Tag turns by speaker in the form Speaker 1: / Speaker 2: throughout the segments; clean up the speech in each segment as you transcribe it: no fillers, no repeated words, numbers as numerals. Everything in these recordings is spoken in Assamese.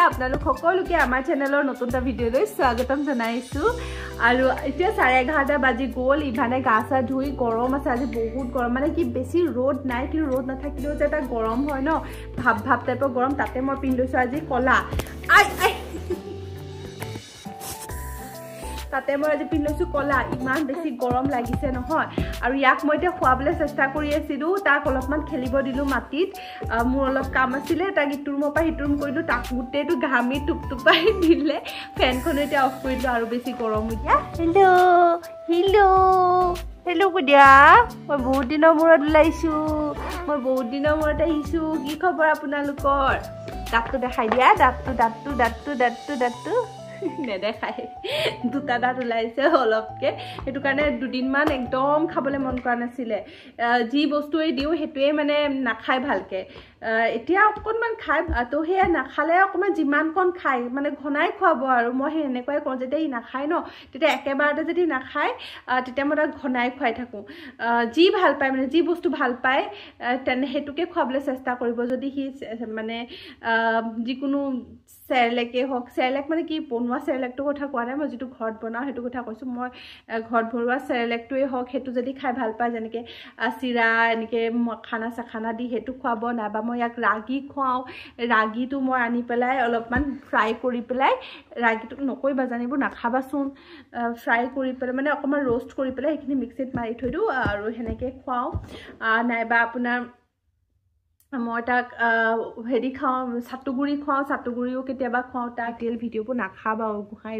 Speaker 1: আপোনালোক সকলোকে আমাৰ চেনেলৰ নতুন এটা ভিডিঅ'লৈ স্বাগতম জনাইছো আৰু এতিয়া 11:30 বাজি গ'ল ইভানে গা চা ধুই গৰম আছে আজি বহুত গৰম মানে কি বেছি ৰ'দ নাই কিন্তু ৰ'দ নাথাকিলেও যে এটা গৰম হয় ন ভাব ভাব টাইপৰ গৰম তাতে মই পিন্ধিছো আজি কলা তাতে মই আজি পিন্ধিছো কলা ইমান বেছি গৰম লাগিছে নহয় আৰু ইয়াক মই এতিয়া খোৱাবলৈ চেষ্টা কৰি আছিলো তাক অলপমান খেলিব দিলো মাটিত মোৰ অলপ কাম আছিলে তাক ইটো ৰুমৰ পৰা সিটো ৰুম কৰিলো তাক গোটেইটো ঘামি টুপটুপাই দিলে ফেনখন এতিয়া অফ কৰি দিলো আৰু বেছি গৰম হৈছে হেল্ল' হেল্ল' হেল্ল' বুদিয়া মই বহুত দিনৰ মূৰত ওলাইছো মই বহুত দিনৰ মূৰত আহিছো কি খবৰ আপোনালোকৰ দাঁতটো দেখাই দিয়া দাঁতটো নেদেখাই দুটা দাঁত ওলাইছে অলপকে সেইটো কাৰণে দুদিনমান একদম খাবলৈ মন কৰা নাছিলে যি বস্তুৱে দিওঁ সেইটোৱে মানে নাখায় ভালকে এতিয়া অকণমান খাই তো সেয়া নাখালে অকণমান যিমানকণ খায় মানে ঘনাই খুৱাব আৰু মই সেই এনেকুৱাই কওঁ যেতিয়া ই নাখায় ন তেতিয়া একেবাৰতে যদি নাখায় তেতিয়া মই তাক ঘনাই খুৱাই থাকোঁ যি ভাল পায় মানে যি বস্তু ভাল পায় তেনে সেইটোকে খুৱাবলৈ চেষ্টা কৰিব যদি সি মানে যিকোনো চেৰেলেকে হওক চেৰেলেক মানে কি বনোৱা চেৰেলেকটোৰ কথা কোৱা নাই মই যিটো ঘৰত বনাওঁ সেইটো কথা কৈছোঁ মই ঘৰত ভৰোৱা চেৰেলেকটোৱে হওক সেইটো যদি খাই ভাল পায় যেনেকৈ চিৰা এনেকৈ খানা চাখানা দি সেইটো খুৱাব নাইবা মই ইয়াক ৰাগি খুৱাওঁ ৰাগিটো মই আনি পেলাই অলপমান ফ্ৰাই কৰি পেলাই ৰাগিটো নকৰিবা জানিবোৰ নাখাবাচোন ফ্ৰাই কৰি পেলাই মানে অকণমান ৰ'ষ্ট কৰি পেলাই সেইখিনি মিক্সিত মাৰি থৈ দিওঁ আৰু সেনেকৈ খুৱাওঁ নাইবা আপোনাৰ মই তাক হেৰি খাওঁ চাটুগুৰি খুৱাওঁ চাটুগুৰিও কেতিয়াবা খুৱাওঁ তাক তেল ভিডিঅ'বোৰ নাখাবা গোসাঁই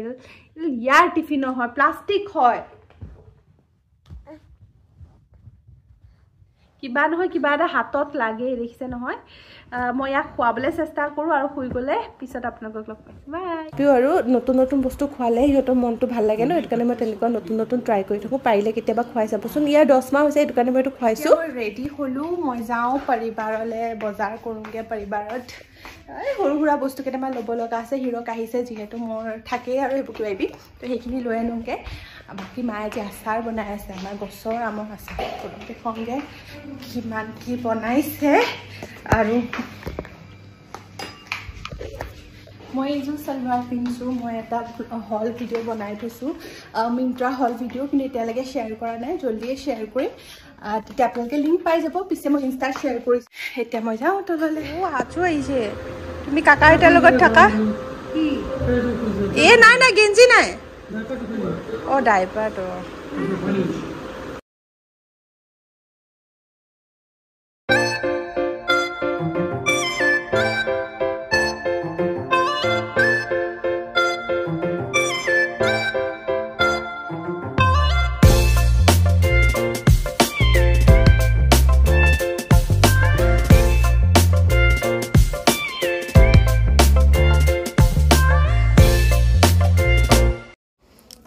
Speaker 1: ইয়াৰ টিফিন নহয় প্লাষ্টিক হয় কিবা নহয় কিবা এটা হাতত লাগে দেখিছে নহয় মই ইয়াক খুৱাবলৈ চেষ্টা কৰোঁ আৰু শুই গ'লে পিছত আপোনালোকক লগ পাইছোঁ বাই আৰু নতুন নতুন বস্তু খোৱালে সিহঁতৰ মনটো ভাল লাগে ন সেইটো কাৰণে মই তেনেকুৱা নতুন নতুন ট্ৰাই কৰি থাকোঁ পাৰিলে কেতিয়াবা খুৱাই চাবচোন ইয়াৰ 10 মাহ হৈছে সেইটো কাৰণে মই এইটো খুৱাইছোঁ ৰেডি হ'লোঁ মই যাওঁ পৰিবাৰলৈ বজাৰ কৰোঁগৈ পৰিবাৰত সৰু সুৰা বস্তু কেইটামান ল'ব লগা আছে হিৰক আহিছে যিহেতু মোৰ থাকেই আৰু সেইবোৰ কিবা কিবি তো সেইখিনি লৈ আনোগৈ বাকী মায়ে আজি আচাৰ বনাই আছে আমাৰ গছৰ আমৰ আচাৰ সৰুতে খংগে কিমান কি বনাইছে আৰু মই এইযোৰ চালৱাৰ পিন্ধিছোঁ মই এটা হল ভিডিঅ' বনাই থৈছোঁ মিন্ত্ৰা হল ভিডিঅ' কিন্তু এতিয়ালৈকে শ্বেয়াৰ কৰা নাই জল্দিয়ে শ্বেয়াৰ কৰিম তেতিয়া আপোনালোকে লিংক পাই যাব পিছে মই ইনষ্টাত শ্বেয়াৰ কৰিছোঁ এতিয়া মই যাওঁ তললৈ আছো আহিছে তুমি কাকা আইতাৰ লগত থাকা এই নাই নাই গেঞ্জি নাই অঁ ডাইপাৰটো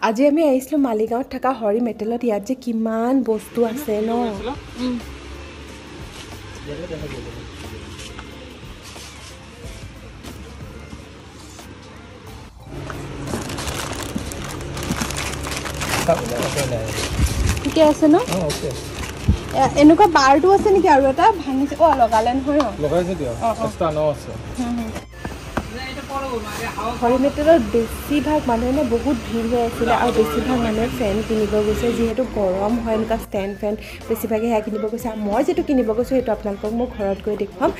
Speaker 1: আজি আমি আহিছিলোঁ মালিগাঁৱত থকা হৰি মেটেলত ইয়াত যে কিমান বস্তু আছে ন ঠিকে আছে ন এনেকুৱা বাৰটো আছে নেকি আৰু এটা ভাঙিছে লগালে নহয় হৰি মেটেলত বেছিভাগ মানুহে বহুত ভিৰ হৈ আছিলে আৰু বেছিভাগ মানুহে ফেন কিনিব গৈছে যিহেতু গৰম হয় এনেকুৱা ষ্টেণ্ড ফেন বেছিভাগে সেয়া কিনিব গৈছে আৰু মই যিটো কিনিব গৈছোঁ সেইটো আপোনালোকক মই ঘৰত গৈ দেখুৱাম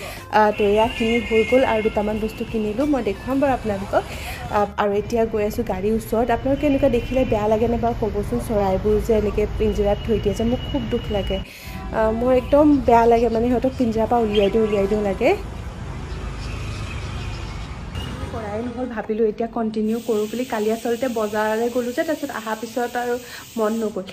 Speaker 1: তো এয়া কিনি হৈ গ'ল আৰু দুটামান বস্তু কিনিলোঁ মই দেখুৱাম বাৰু আপোনালোকক আৰু এতিয়া গৈ আছোঁ গাড়ীৰ ওচৰত আপোনালোকে এনেকুৱা দেখিলে বেয়া লাগেনে বাৰু ক'বচোন চৰাইবোৰ যে এনেকৈ পিঞ্জিৰাত থৈ দিয়ে যে মোক খুব দুখ লাগে মোৰ একদম বেয়া লাগে মানে সিহঁতক পিঞ্জিৰাৰ পৰা উলিয়াই দিওঁ লাগে হ'ল ভাবিলোঁ এতিয়া কণ্টিনিউ কৰোঁ বুলি কালি আচলতে বজাৰলৈ গ'লোঁ যে তাৰপিছত অহাৰ পিছত আৰু মন নগ'ল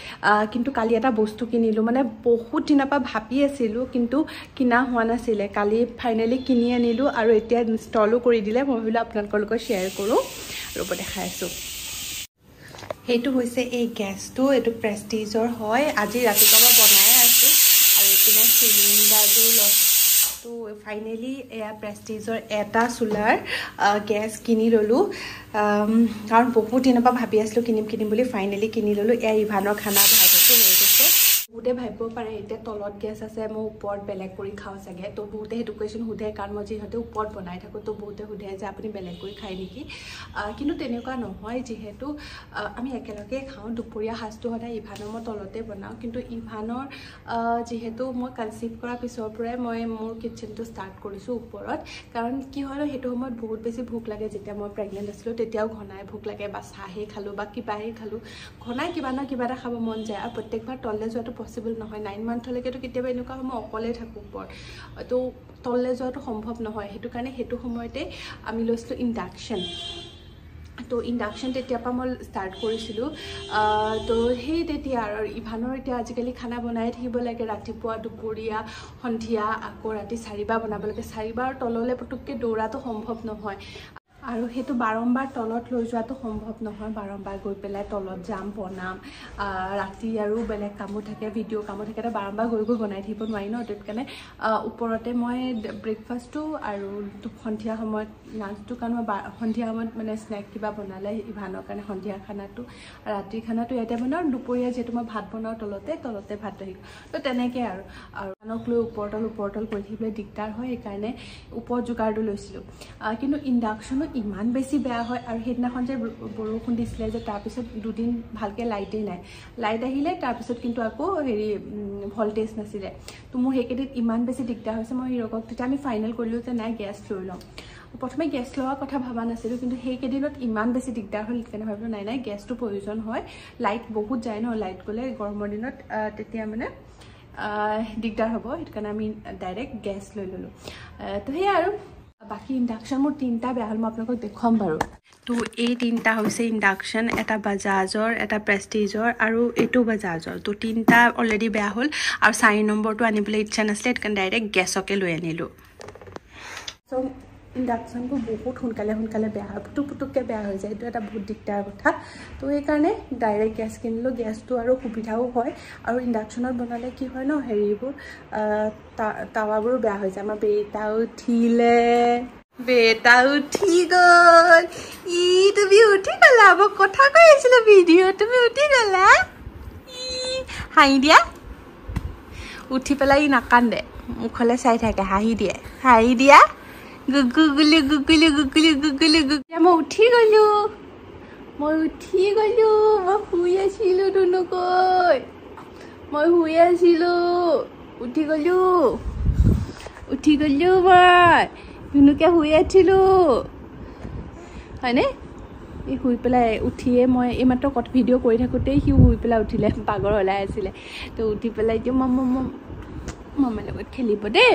Speaker 1: কিন্তু কালি এটা বস্তু কিনিলোঁ মানে বহুত দিনৰ পৰা ভাবি আছিলোঁ কিন্তু কিনা হোৱা নাছিলে কালি ফাইনেলি কিনি আনিলোঁ আৰু এতিয়া ইনষ্টলো কৰি দিলে মই ভাবিলোঁ আপোনালোকৰ লগত শ্বেয়াৰ কৰোঁ ৰ'ব দেখাই আছোঁ সেইটো হৈছে এই গেছটো এইটো প্ৰেষ্টিজৰ হয় আজি ৰাতিপুৱা বনাই আছোঁ আৰু এইপিনে চিলিণ্ডাৰটো তো ফাইনেলি এয়া প্ৰেষ্টিজৰ এটা চুলাৰ গেছ কিনি ল'লোঁ কাৰণ বহুত দিনৰ পৰা ভাবি আছিলোঁ কিনিম বুলি ফাইনেলি কিনি ল'লোঁ এয়া ইভানৰ খানা ভাজটো হৈ গৈছে বহুতে ভাবিব পাৰে এতিয়া তলত গেছ আছে মই ওপৰত বেলেগ কৰি খাওঁ চাগে তো বহুতে সেইটো কুৱেশ্যন সোধে কাৰণ মই যিহেতু ওপৰত বনাই থাকোঁ তো বহুতে সোধে যে আপুনি বেলেগ কৰি খায় নেকি কিন্তু তেনেকুৱা নহয় যিহেতু আমি একেলগে খাওঁ দুপৰীয়া সাজটো সদায় ইভানৰ মই তলতে বনাওঁ কিন্তু ইভানৰ যিহেতু মই কনচিভ কৰাৰ পিছৰ পৰাই মই মোৰ কিটচেনটো ষ্টাৰ্ট কৰিছোঁ ওপৰত কাৰণ কি হয় সেইটো সময়ত বহুত বেছি ভোক লাগে যেতিয়া মই প্ৰেগনেণ্ট আছিলোঁ তেতিয়াও ঘনাই ভোক লাগে বা চাহেই খালোঁ বা কিবাহে খালোঁ ঘনাই কিবা নহয় কিবা এটা খাব মন যায় আৰু প্ৰত্যেকবাৰ তললৈ যোৱাটো পচিবল নহয় 9 মান্থলৈকেতো কেতিয়াবা এনেকুৱা হয় মই অকলে থাকোঁ ওপৰত তো তললৈ যোৱাটো সম্ভৱ নহয় সেইটো কাৰণে সেইটো সময়তে আমি লৈছিলোঁ ইণ্ডাকশ্যন তো ইণ্ডাকশ্যন তেতিয়াৰ পৰা মই ষ্টাৰ্ট কৰিছিলোঁ তো সেই তেতিয়া আৰু ইভানৰ এতিয়া আজিকালি খানা বনাই থাকিব লাগে ৰাতিপুৱা দুপৰীয়া সন্ধিয়া আকৌ ৰাতি 4বাৰ বনাব লাগে 4বাৰ তললৈ পুটুককৈ দৌৰাটো সম্ভৱ নহয় আৰু সেইটো বাৰম্বাৰ তলত লৈ যোৱাটো সম্ভৱ নহয় বাৰম্বাৰ গৈ পেলাই তলত যাম বনাম ৰাতি আৰু বেলেগ কামো থাকে ভিডিঅ' কামো থাকে তো বাৰম্বাৰ গৈ বনাই থাকিব নোৱাৰি ন সেইটো কাৰণে ওপৰতে মই ব্ৰেকফাষ্টটো আৰু সন্ধিয়া সময়ত লাঞ্চটো কাৰণ মই সন্ধিয়া সময়ত মানে স্নেক কিবা বনালে ইভানৰ কাৰণে সন্ধিয়া খানাটো ৰাতিৰ খানাটো ইয়াতে বনাওঁ দুপৰীয়া যিহেতু মই ভাত বনাওঁ তলতে ভাত ৰাখিম তো তেনেকৈ আৰু আনক লৈ ওপৰতল কৰি থাকিবলৈ দিগদাৰ হয় সেইকাৰণে ওপৰত যোগাৰটো লৈছিলোঁ কিন্তু ইণ্ডাকশ্যনো ইমান বেছি বেয়া হয় আৰু সেইদিনাখন যে বৰষুণ দিছিলে যে তাৰপিছত দুদিন ভালকৈ লাইটেই নাই লাইট আহিলে তাৰপিছত কিন্তু আকৌ ভল্টেজ নাছিলে তো মোৰ সেইকেইদিন ইমান বেছি দিগদাৰ হৈছে মই হিৰকক তেতিয়া আমি ফাইনেল কৰিলোঁ যে নাই গেছ লৈ লওঁ প্ৰথমে গেছ লোৱাৰ কথা ভবা নাছিলোঁ কিন্তু সেইকেইদিনত ইমান বেছি দিগদাৰ হ'ল সেইকাৰণে ভাবিলোঁ নাই গেছটো প্ৰয়োজন হয় লাইট বহুত যায় ন লাইট গ'লে গৰমৰ দিনত তেতিয়া মানে দিগদাৰ হ'ব সেইটো কাৰণে আমি ডাইৰেক্ট গেছ লৈ ল'লোঁ তো সেয়াই আৰু বাকি ইণ্ডাকশ্যন মোৰ 3টা বেয়া হ'ল মই আপোনালোকক দেখুৱাম বাৰু তো এই 3টা হৈছে ইণ্ডাকশ্যন এটা বাজাজৰ এটা প্ৰেষ্টিজৰ আৰু এইটো বাজাজৰ তো 3টা অলৰেডি বেয়া হ'ল আৰু 4 নম্বৰটো আনিবলৈ ইচ্ছা নাছিলে সেইটো কাৰণে ডাইৰেক্ট গেছকে লৈ আনিলোঁ চ' ইণ্ডাকশ্যনবোৰ বহুত সোনকালে বেয়া হয় পুটুককৈ বেয়া হৈ যায় এইটো এটা বহুত দিগদাৰ কথা তো সেইকাৰণে ডাইৰেক্ট গেছ কিনিলোঁ গেছটো আৰু সুবিধাও হয় আৰু ইণ্ডাকশ্যনত বনালে কি হয় ন হেৰিবোৰ টাৱাবোৰো বেয়া হৈ যায় আমাৰ বেটা উঠি গ'ল তুমি উঠি গ'লা মই কথা কৈ আছিলোঁ ভিডিঅ' তুমি উঠি গ'লা হাঁহি দিয়া উঠি পেলাই নাকান্দে মুখলৈ চাই থাকে হাঁহি দিয়া গুগুলু মই উঠি গ'লোঁ মই শুই আছিলোঁ ধুনুকৈ মই উঠি গ'লোঁ মই ধুনুকে শুই আছিলোঁ হয়নে এই শুই পেলাই উঠিয়ে মই এইমাত্ৰ ভিডিঅ' কৰি থাকোঁতেই সি শুই পেলাই উঠিলে বাগৰ ওলাই আছিলে তো উঠি পেলাই এতিয়া মামাৰ লগত খেলিব দেই